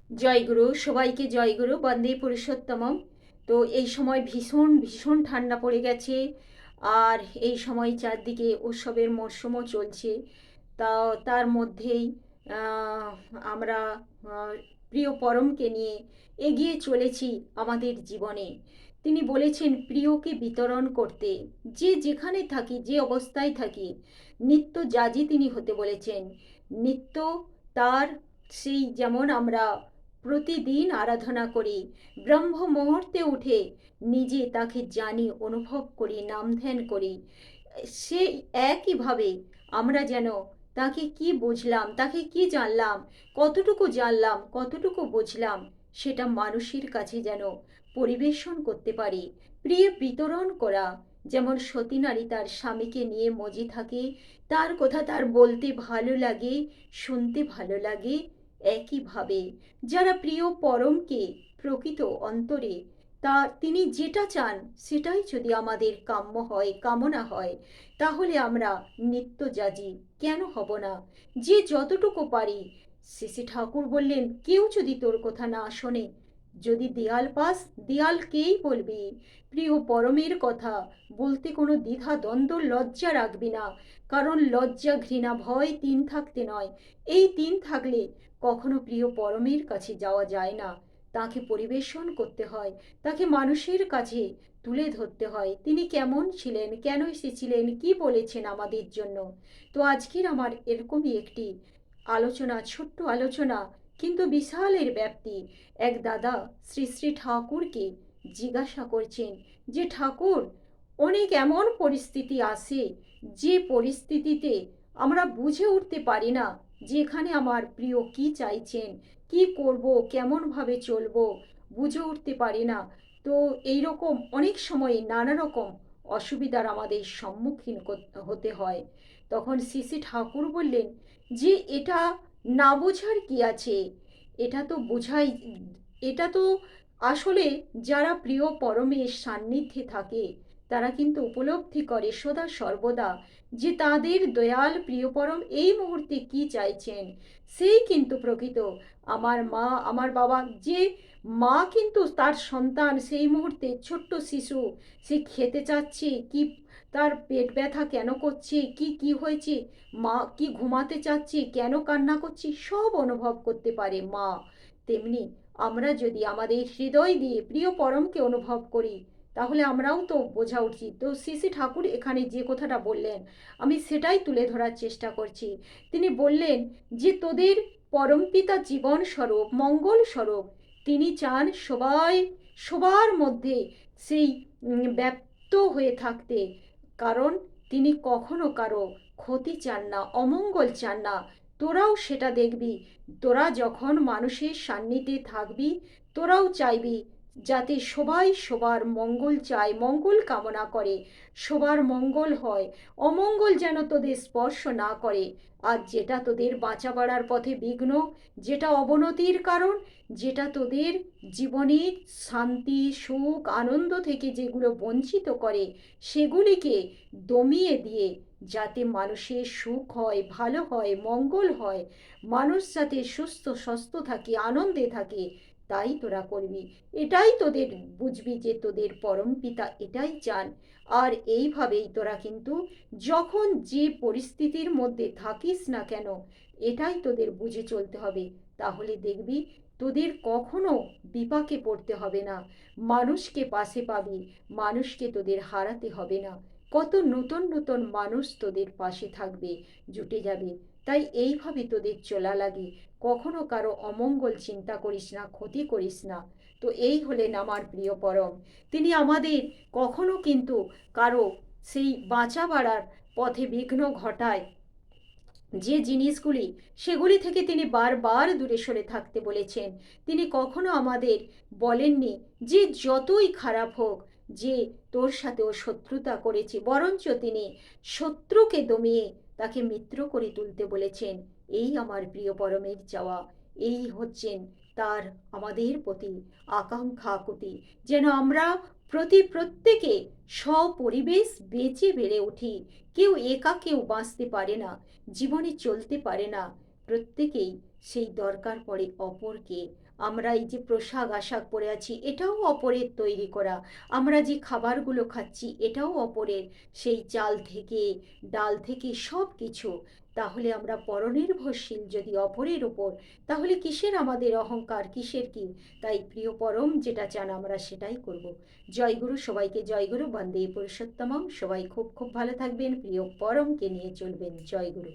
জয়গুরু, সবাইকে জয়গুরু, বন্দে পুরুষোত্তমম। তো এই সময় ভীষণ ভীষণ ঠান্ডা পড়ে গেছে। আর এই সময় চারদিকে উৎসবের মরশুমও চলছে। তা তার মধ্যেই আহ, আমরা আহ, প্রিয় পরমকে নিয়ে এগিয়ে চলেছি আমাদের জীবনে। তিনি বলেছেন প্রিয়কে বিতরণ করতে, যে যেখানে থাকি, যে অবস্থায় থাকি, নিত্য জাজি তিনি হতে বলেছেন। নিত্য তার সেই যেমন আমরা প্রতিদিন আরাধনা করি, ব্রহ্ম মুহূর্তে উঠে নিজে তাকে জানি, অনুভব করি, নাম ধ্যান করি, সেই একইভাবে আমরা যেন তাকে কি বুঝলাম, তাকে কি জানলাম, কতটুকু বুঝলাম, সেটা মানুষের কাছে যেন পরিবেশন করতে পারি। প্রিয় বিতরণ করা, যেমন সতী নারী তার স্বামীকে নিয়ে মজে থাকে, তার কথা তার বলতে ভালো লাগে, শুনতে ভালো লাগে, একইভাবে যারা প্রিয় পরমকে প্রকৃত অন্তরে, তা তিনি যেটা চান সেটাই যদি আমাদের কাম্য হয়, কামনা হয়, তাহলে আমরা নিত্যযাজী কেন হব না? যে যতটুকু পারি। শ্রী ঠাকুর বললেন, কেউ যদি তোর কথা না শোনে, যদি দেয়াল পাস, দেয়ালকেই বলবি। প্রিয় পরমের কথা বলতে কোনো দ্বিধা দ্বন্দ্ব লজ্জা রাখবি না, কারণ লজ্জা ঘৃণা ভয় তিন থাকতে নয়। এই তিন থাকলে কখনো প্রিয় পরমের কাছে যাওয়া যায় না। তাকে পরিবেশন করতে হয়, তাকে মানুষের কাছে তুলে ধরতে হয়, তিনি কেমন ছিলেন, কেন এসেছিলেন, কি বলেছেন আমাদের জন্য। তো আজকের আমার এরকমই একটি আলোচনা, ছোট্ট আলোচনা, কিন্তু বিশালের ব্যাপ্তি। এক দাদা শ্রী শ্রী ঠাকুরকে জিজ্ঞাসা করছেন যে ঠাকুর, অনেক এমন পরিস্থিতি আসে, যে পরিস্থিতিতে আমরা বুঝে উঠতে পারি না যেখানে আমার প্রিয় কি চাইছেন, কি করব, কেমনভাবে চলবো, বুঝে উঠতে পারি না। তো এই রকম অনেক সময় নানা রকম অসুবিধার আমাদের সম্মুখীন হতে হয়। তখন শ্রী শ্রী ঠাকুর বললেন যে এটা না বোঝার কি আছে, এটা তো বোঝাই, এটা তো আসলে যারা প্রিয় পরমের সান্নিধ্যে থাকে তারা কিন্তু উপলব্ধি করে সদা সর্বদা যে তাদের দয়াল প্রিয় পরম এই মুহূর্তে কি চাইছেন। সেই কিন্তু প্রকৃত আমার মা, আমার বাবা, যে মা কিন্তু তার সন্তান সেই মুহূর্তে ছোট্ট শিশু, সে খেতে চাচ্ছে কি, তার পেট ব্যথা কেন করছে, কি কি হয়েছে, মা কি ঘুমাতে চাচ্ছে, কেন কান্না করছে, সব অনুভব করতে পারে মা। তেমনি আমরা যদি আমাদের হৃদয় দিয়ে প্রিয় পরমকে অনুভব করি, তাহলে আমরাও তো বোঝা উচিত। তো শ্রী শ্রী ঠাকুর এখানে যে কথাটা বললেন, আমি সেটাই তুলে ধরার চেষ্টা করছি। তিনি বললেন যে তোদের পরমপিতা জীবন স্বরূপ, মঙ্গল স্বরূপ, তিনি চান সবাই, সবার মধ্যে সেই ব্যপ্ত হয়ে থাকতে। কারণ তিনি কখনো কারো ক্ষতি চান না, অমঙ্গল চান না। তোরাও সেটা দেখবি, তোরা যখন মানুষের সান্নিধ্যে থাকবি, তোরাও চাইবি যাতে সবাই সবার মঙ্গল চায়, মঙ্গল কামনা করে, সবার মঙ্গল হয়, অমঙ্গল যেন তোদের স্পর্শ না করে। আর যেটা তোদের বাঁচা বাড়ার পথে বিঘ্ন, যেটা অবনতির কারণ, যেটা তোদের জীবনের শান্তি সুখ আনন্দ থেকে যেগুলো বঞ্চিত করে, সেগুলিকে দমিয়ে দিয়ে যাতে মানুষের সুখ হয়, ভালো হয়, মঙ্গল হয়, মানুষ যাতে সুস্থ স্বাস্থ্য থাকে, আনন্দে থাকে, তাই তোরা করবি। এটাই তোদের বুঝবি যে তোদের পরম পিতা এটাই চান। আর এইভাবেই তোরা কিন্তু যখন যে পরিস্থিতির মধ্যে থাকিস না কেন, এটাই তোদের বুঝে চলতে হবে। তাহলে দেখবি তোদের কখনো বিপাকে পড়তে হবে না, মানুষকে পাশে পাবি, মানুষকে তোদের হারাতে হবে না। কত নতুন নতুন মানুষ তোদের পাশে থাকবে, জুটে যাবে। তাই এইভাবে তোদের চলা লাগে, কখনো কারো অমঙ্গল চিন্তা করিস না, ক্ষতি করিস না। তো এই হলেন আমার প্রিয় পরম। তিনি আমাদের কখনো কিন্তু কারো সেই বাঁচা বাড়ার পথে বিঘ্ন ঘটায় যে জিনিসগুলি, সেগুলি থেকে তিনি বারবার দূরে সরে থাকতে বলেছেন। তিনি কখনো আমাদের বলেননি যে যতই খারাপ হোক, যে তোর সাথেও শত্রুতা করেছে, বরঞ্চ তিনি শত্রুকে দমিয়ে তাকে মিত্র করে তুলতে বলেছেন। এই আমার প্রিয় পরমের চাওয়া, এই হচ্ছেন তার আমাদের প্রতি আকাঙ্ক্ষা আকুতি, যেন আমরা প্রত্যেকে স্বপরিবেশ বেঁচে বেড়ে উঠি। কেউ একা কেউ বাঁচতে পারে না, জীবনে চলতে পারে না। প্রত্যেকেই সেই দরকার পড়ে অপরকে। আমরা এই যে পোশাক আশাক পরে আছি, এটাও অপরের তৈরি করা। আমরা যে খাবারগুলো খাচ্ছি, এটাও অপরের। সেই চাল থেকে, ডাল থেকে সব কিছু। তাহলে আমরা পরনির্ভরশীল যদি অপরের ওপর, তাহলে কিসের আমাদের অহংকার, কিসের কি? তাই প্রিয় পরম যেটা চান আমরা সেটাই করব। জয়গুরু, সবাইকে জয়গুরু, বন্দে পুরুষোত্তমম। সবাই খুব খুব ভালো থাকবেন, প্রিয় পরমকে নিয়ে চলবেন। জয়গুরু।